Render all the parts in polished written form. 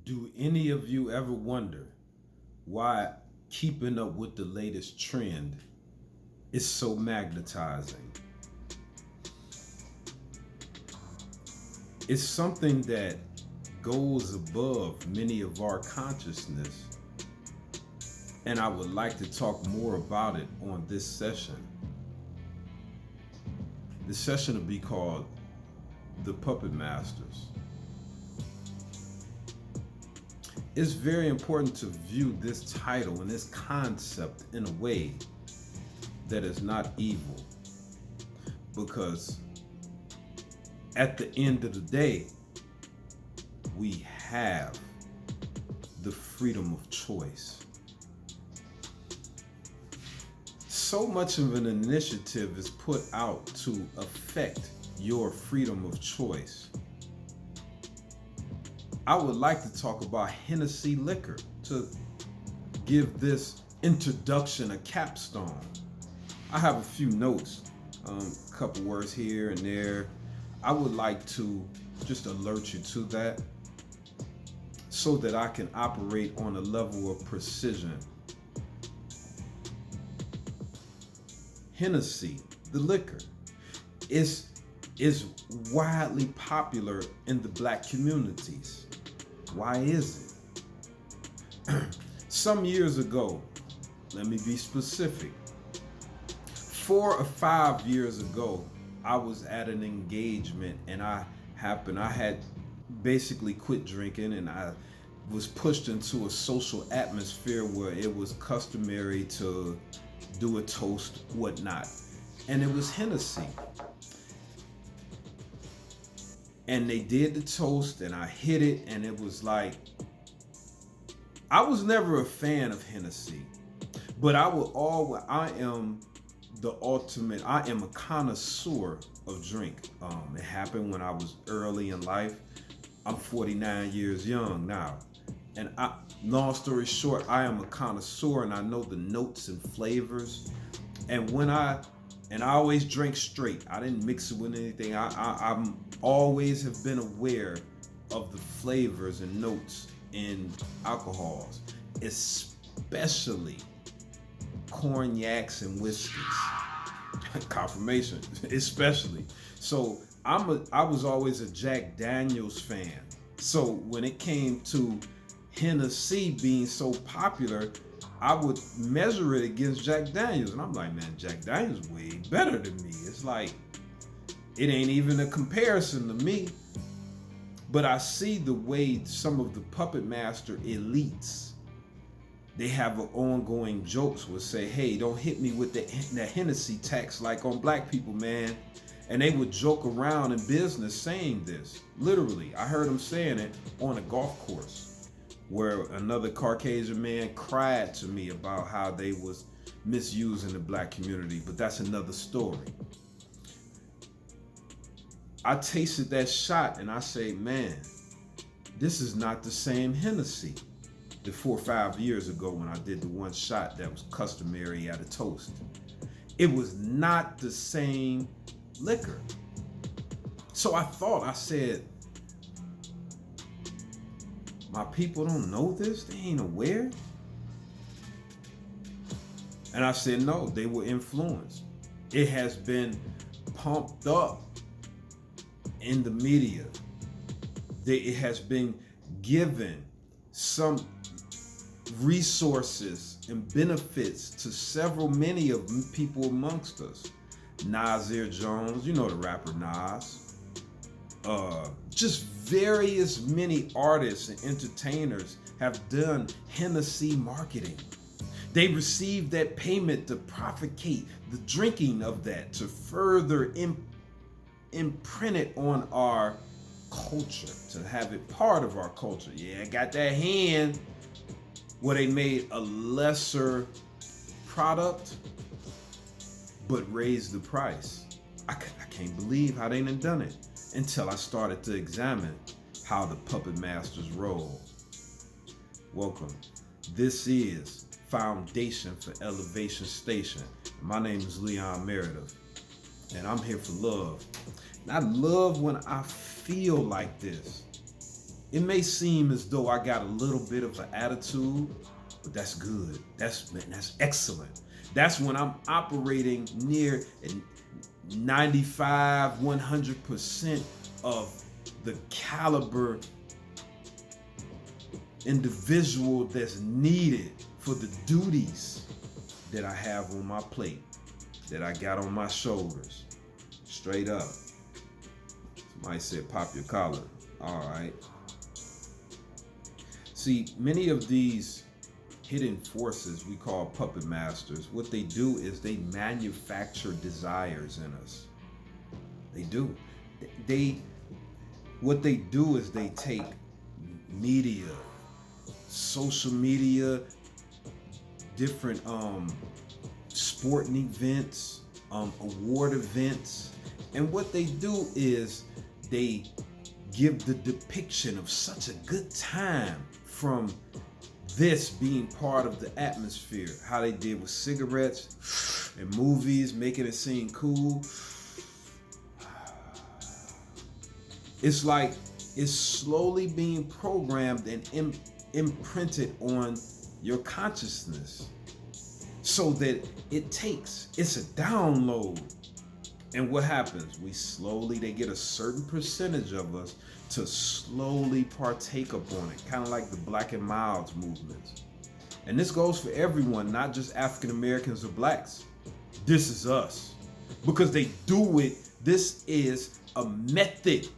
Do any of you ever wonder why keeping up with the latest trend is so magnetizing? It's something that goes above many of our consciousness, and I would like to talk more about it on this session. This session will be called The Puppet Masters. It's very important to view this title and this concept in a way that is not evil, because at the end of the day, we have the freedom of choice. So much of an initiative is put out to affect your freedom of choice. I would like to talk about Hennessy liquor to give this introduction a capstone. I have a few notes, a couple words here and there. I would like to just alert you to that so that I can operate on a level of precision. Hennessy, the liquor, is widely popular in the black communities. Why is it? Some years ago, let me be specific, 4 or 5 years ago, I was at an engagement and I had basically quit drinking, and I was pushed into a social atmosphere where it was customary to do a toast, whatnot. And it was Hennessy. And they did the toast and I hit it, and it was like, I was never a fan of Hennessy, but I am a connoisseur of drink. It happened when I was early in life. I'm 49 years young now. And long story short, I am a connoisseur and I know the notes and flavors. And I always drank straight. I didn't mix it with anything. I'm always have been aware of the flavors and notes in alcohols, especially cognacs and whiskeys. Confirmation, especially. So I was always a Jack Daniels fan. So when it came to Hennessy being so popular, I would measure it against Jack Daniels, and I'm like, man, Jack Daniels is way better than me. It's like, it ain't even a comparison to me. But I see the way some of the Puppet Master elites, they have an ongoing jokes would say, hey, don't hit me with that Hennessy tax like on black people, man. And they would joke around in business saying this. Literally, I heard them saying it on a golf course where another Caucasian man cried to me about how they was misusing the black community, but that's another story. I tasted that shot and I say, man, this is not the same Hennessy the 4 or 5 years ago when I did the one shot that was customary at a toast. It was not the same liquor. So I said, my people don't know this? They ain't aware? And I said, no, they were influenced. It has been pumped up in the media. It has been given some resources and benefits to many of people amongst us. Nasir Jones, you know the rapper Nas. Just various many artists and entertainers have done Hennessy marketing. They received that payment to propagate the drinking of that, to further imprint it on our culture, to have it part of our culture. Yeah, I got that hand where they made a lesser product but raised the price. I can't believe how they done it until I started to examine how the Puppet Masters roll. Welcome. This is Foundation for Elevation Station. My name is Leon Meredith, and I'm here for love. And I love when I feel like this. It may seem as though I got a little bit of an attitude, but that's good. That's excellent. That's when I'm operating near 95, 100% of the caliber individual that's needed for the duties that I have on my plate, that I got on my shoulders. Straight up. Somebody said pop your collar. All right. See, many of these hidden forces we call puppet masters, what they do is they manufacture desires in us. They do. What they do is they take media, social media, different sporting events, award events, and what they do is they give the depiction of such a good time from this being part of the atmosphere, how they did with cigarettes and movies, making it seem cool. It's like it's slowly being programmed and imprinted on your consciousness so that it's a download. And what happens? They get a certain percentage of us to slowly partake upon it, kind of like the Black and Milds movements. And this goes for everyone, not just African Americans or blacks. This is us. Because they do it, this is a method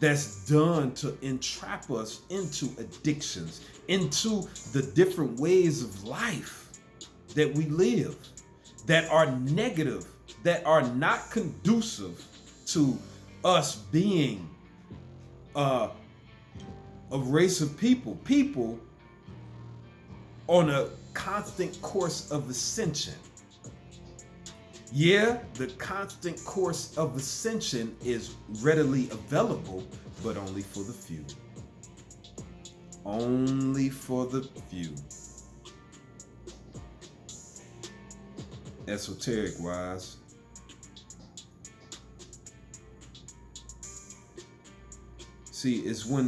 that's done to entrap us into addictions, into the different ways of life that we live, that are negative, that are not conducive to us being a race of people on a constant course of ascension. Yeah, the constant course of ascension is readily available, but only for the few. Only for the few. Esoteric wise. See, it's when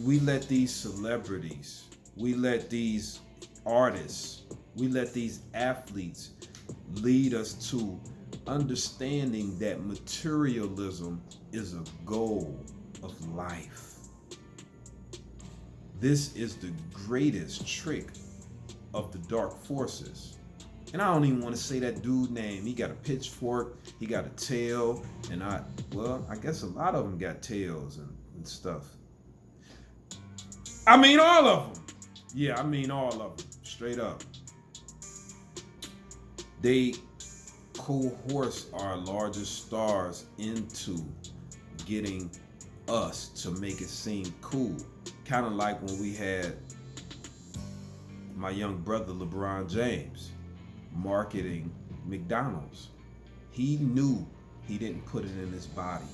we let these celebrities, we let these artists, we let these athletes lead us to understanding that materialism is a goal of life. This is the greatest trick of the dark forces. And I don't even want to say that dude's name. He got a pitchfork, he got a tail, and I guess a lot of them got tails and stuff. I mean all of them. Yeah, I mean all of them, straight up. They coerce our largest stars into getting us to make it seem cool. Kind of like when we had my young brother LeBron James marketing McDonald's. He knew he didn't put it in his body,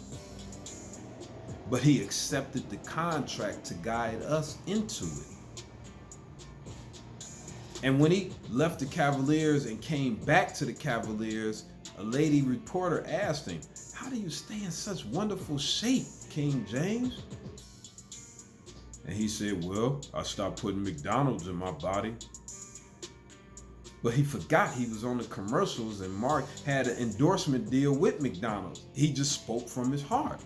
but he accepted the contract to guide us into it. And when he left the Cavaliers and came back to the Cavaliers, a lady reporter asked him, "How do you stay in such wonderful shape, King James?" And he said, "Well, I stopped putting McDonald's in my body." But he forgot he was on the commercials and Mark had an endorsement deal with McDonald's. He just spoke from his heart.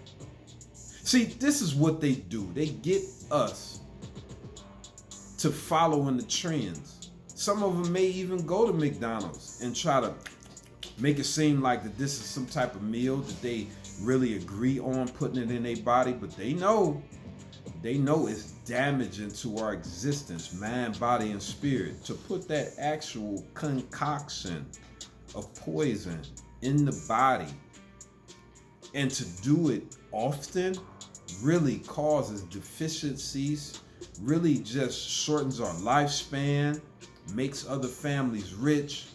See, this is what they do. They get us to follow in the trends. Some of them may even go to McDonald's and try to make it seem like that this is some type of meal that they really agree on putting it in their body, but they know it's damaging to our existence, mind, body, and spirit, to put that actual concoction of poison in the body. And to do it often really causes deficiencies, really just shortens our lifespan, makes other families rich,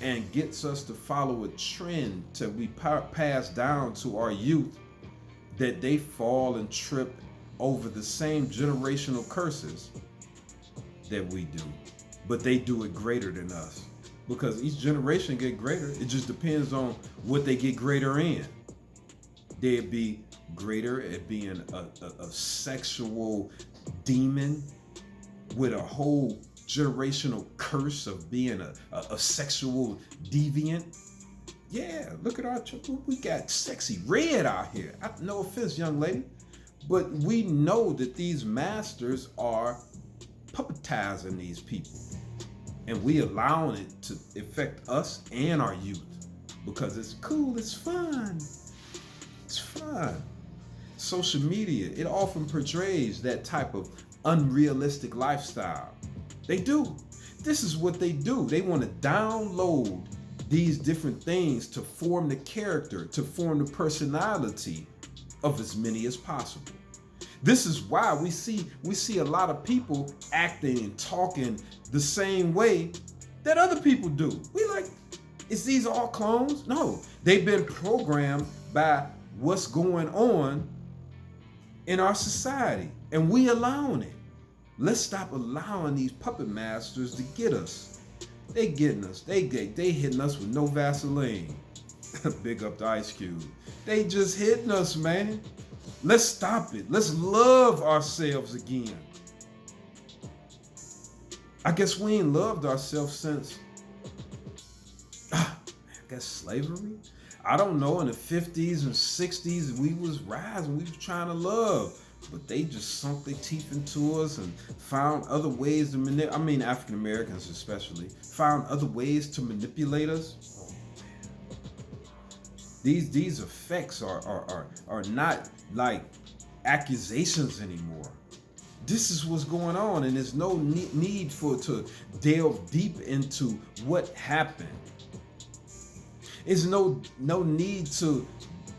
and gets us to follow a trend to be passed down to our youth, that they fall and trip over the same generational curses that we do. But they do it greater than us, because each generation get greater. It just depends on what they get greater in. They'd be greater at being a sexual demon with a whole generational curse of being a sexual deviant. Yeah, look at we got sexy red out here. No offense, young lady, but we know that these masters are puppetizing these people, and we allowing it to affect us and our youth because it's cool, it's fun. It's fun. Social media, it often portrays that type of unrealistic lifestyle. They do. This is what they do. They want to download these different things to form the character, to form the personality of as many as possible. This is why we see a lot of people acting and talking the same way that other people do. We like, is these all clones? No, they've been programmed by what's going on in our society, and we allowing it. Let's stop allowing these puppet masters to get us. They getting us. They hitting us with no Vaseline. Big up the Ice Cube. They just hitting us, man. Let's stop it. Let's love ourselves again. I guess we ain't loved ourselves since, I guess, slavery. I don't know, in the 50s and 60s, we was rising, we was trying to love, but they just sunk their teeth into us and found other ways to manipulate, African Americans especially, found other ways to manipulate us. Oh, man. These effects are not like accusations anymore. This is what's going on, and there's no need to delve deep into what happened. There's no need to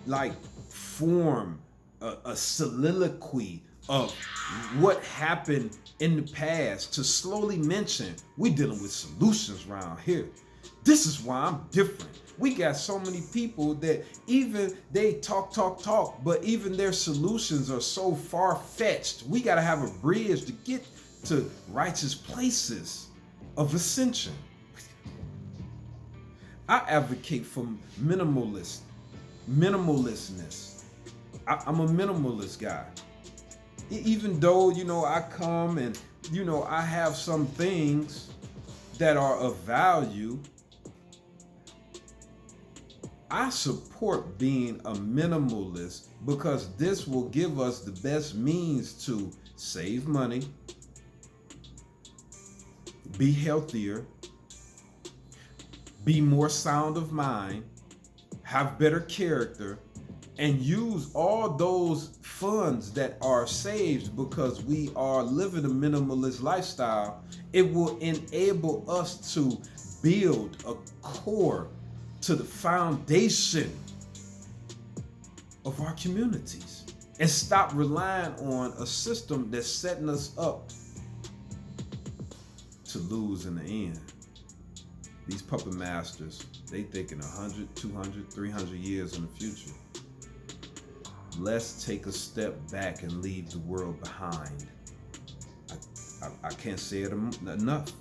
like form a soliloquy of what happened in the past to slowly mention we dealing with solutions around here. This is why I'm different. We got so many people that even they talk, but even their solutions are so far-fetched. We got to have a bridge to get to righteous places of ascension. I advocate for minimalistness. I'm a minimalist guy. Even though, I come and, I have some things that are of value, I support being a minimalist because this will give us the best means to save money, be healthier, be more sound of mind, have better character, and use all those funds that are saved because we are living a minimalist lifestyle. It will enable us to build a core to the foundation of our communities and stop relying on a system that's setting us up to lose in the end. These puppet masters, they thinking 100, 200, 300 years in the future. Let's take a step back and leave the world behind. I can't say it enough.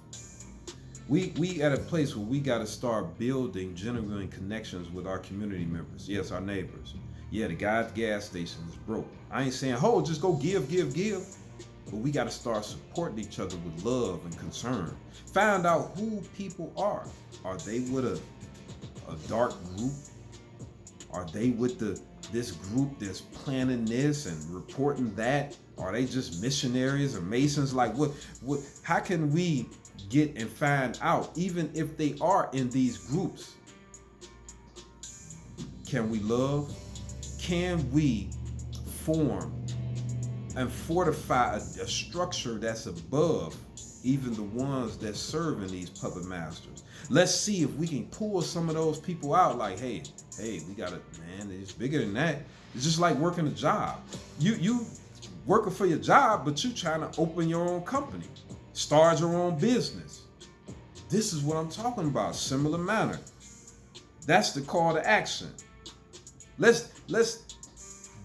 We at a place where we got to start building genuine connections with our community members. Yes, our neighbors. Yeah, the guy at the gas station is broke. I ain't saying, just go give. But we got to start supporting each other with love and concern. Find out who people are. Are they with a dark group? Are they with this group that's planning this and reporting that? Are they just missionaries or masons? Like what how can we get and find out, even if they are in these groups? Can we love? Can we form and fortify a structure that's above even the ones that serve in these puppet masters? Let's see if we can pull some of those people out. Like, hey, we got it, man. It's bigger than that. It's just like working a job. You working for your job, but you trying to open your own company, start your own business. This is what I'm talking about. Similar manner. That's the call to action. Let's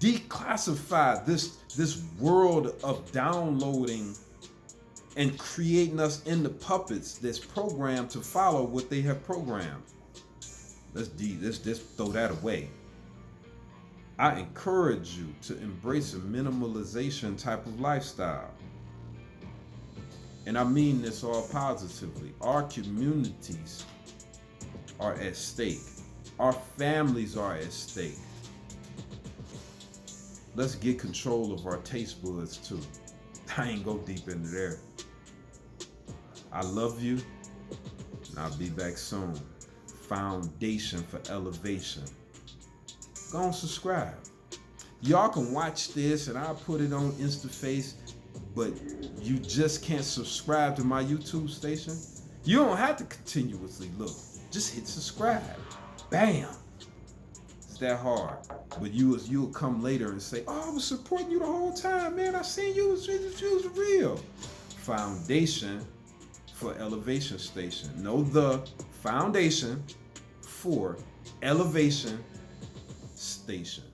declassify this world of downloading and creating us into puppets that's programmed to follow what they have programmed. Let's just throw that away. I encourage you to embrace a minimalization type of lifestyle. And I mean this all positively. Our communities are at stake. Our families are at stake. Let's get control of our taste buds too. I ain't go deep into there. I love you, and I'll be back soon. Foundation for elevation. Go on, subscribe. Y'all can watch this, and I'll put it on InstaFace, but you just can't subscribe to my YouTube station. You don't have to continuously look. Just hit subscribe. Bam. It's that hard. But you'll come later and say, "Oh, I was supporting you the whole time, man. I seen you was real." Foundation for Elevation Station. Know the foundation for Elevation Station.